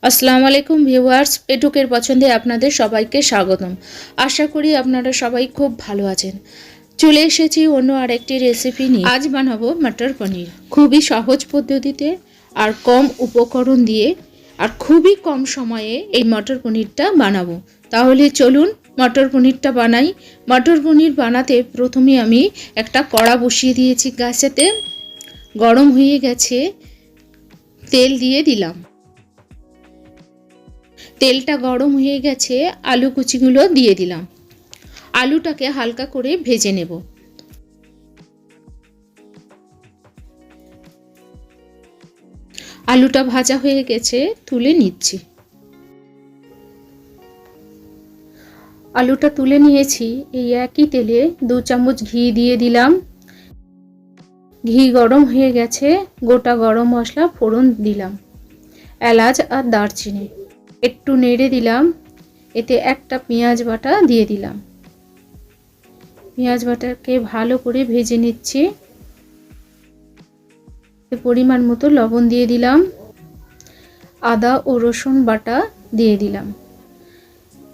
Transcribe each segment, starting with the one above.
আসসালামু আলাইকুম ভিউয়ার্স, পেটুকের পছন্দে আপনাদের সবাইকে স্বাগতম। আশা করি আপনারা সবাই খুব ভালো আছেন। চলে এসেছি অন্য আরেকটি রেসিপি নিয়ে। আজ বানাবো মটর পনির, খুবই সহজ পদ্ধতিতে আর কম উপকরণ দিয়ে আর খুবই কম সময়ে এই মটর পনিরটা বানাবো। তাহলে চলুন মটর পনিরটা বানাই। মটর পনির বানাতে প্রথমে আমি একটা কড়া বসিয়ে দিয়েছি গ্যাসেতে। গরম হয়ে গেছে, তেল দিয়ে দিলাম। তেলটা গরম হয়ে গেছে, আলু কুচিগুলো দিয়ে দিলাম। আলুটাকে হালকা করে ভেজে নেব। আলুটা ভাজা হয়ে গেছে, তুলে নিচ্ছি। আলুটা তুলে নিয়েছি। এই একই তেলে 2 চামচ ঘি দিয়ে দিলাম। ঘি গরম হয়ে গেছে, গোটা গরম মশলা ফোড়ন দিলাম, এলাচ আর দারচিনি একটু নেড়ে দিলাম। এতে একটা পেঁয়াজ বাটা দিয়ে দিলাম। পেঁয়াজ বাটাকে ভালো করে ভেজে নিচ্ছি। পরিমাণ মতো লবণ দিয়ে দিলাম। আদা ও রসুন বাটা দিয়ে দিলাম।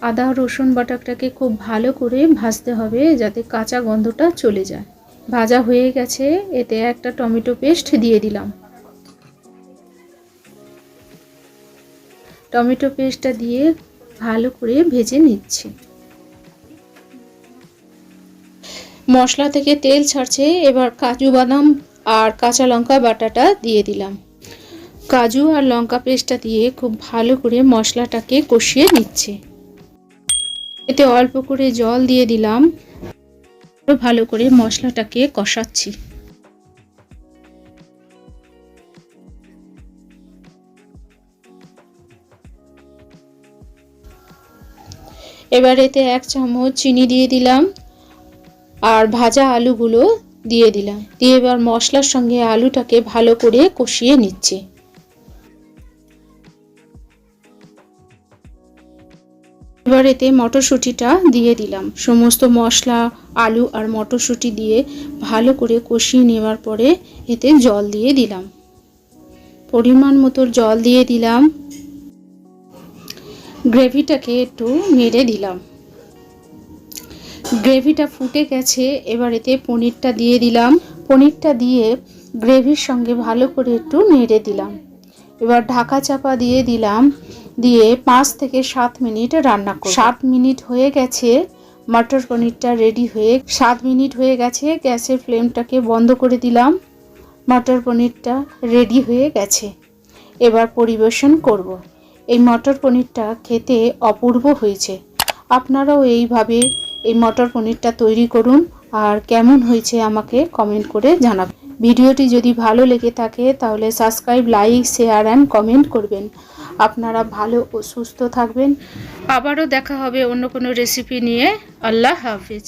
আদা রসুন বাটাটাকে খুব ভালো করে ভাজতে হবে যাতে কাঁচা গন্ধটা চলে যায়। ভাজা হয়ে গেছে, এতে একটা টমেটো পেস্ট দিয়ে দিলাম। টমেটো পেস্টটা দিয়ে ভালো করে ভেজে নিচ্ছি। মশলা থেকে তেল ছাড়ছে, এবার কাজু বাদাম আর কাঁচা লঙ্কা বাটাটা দিয়ে দিলাম। কাজু আর লঙ্কা পেস্টটা দিয়ে খুব ভালো করে মশলাটাকে কষিয়ে নিচ্ছি। এতে অল্প করে জল দিয়ে দিলাম। ভালো করে মশলাটাকে কষাচ্ছি। এবার এতে 1 চামচ চিনি দিয়ে দিলাম আর ভাজা আলুগুলো দিয়ে দিলাম। দিয়ে এবার মশলার সঙ্গে আলুটাকে ভালো করে কষিয়ে নিচ্ছি। এবার এতে মটরশুঁটিটা দিয়ে দিলাম। সমস্ত মশলা, আলু আর মটরশুঁটি দিয়ে ভালো করে কষিয়ে নেওয়ার পরে এতে জল দিয়ে দিলাম। পরিমাণ মতো জল দিয়ে দিলাম। গ্রেভিটাকে একটু নেড়ে দিলাম। গ্রেভিটা ফুটে গেছে, এবার এতে পনিরটা দিয়ে দিলাম। পনিরটা দিয়ে গ্রেভির সঙ্গে ভালো করে একটু নেড়ে দিলাম। এবার ঢাকা চাপা দিয়ে দিলাম। দিয়ে 5 থেকে 7 মিনিট রান্না করব। 7 মিনিট হয়ে গেছে, মটর পনিরটা রেডি হয়ে 7 মিনিট হয়ে গেছে। গ্যাসের ফ্লেমটাকে বন্ধ করে দিলাম। মটর পনিরটা রেডি হয়ে গেছে। এবার পরিবেশন করব। এই মটর পনিরটা খেতে অপূর্ব হয়েছে। আপনারাও এইভাবে এই মটর পনিরটা তৈরি করুন আর কেমন হয়েছে আমাকে কমেন্ট করে জানাবেন। ভিডিওটি যদি ভালো লেগে থাকে তাহলে subscribe, like, share and comment করবেন। আপনারা ভালো ও সুস্থ থাকবেন। আবারও দেখা হবে অন্য কোনো রেসিপি নিয়ে। আল্লাহ হাফেজ।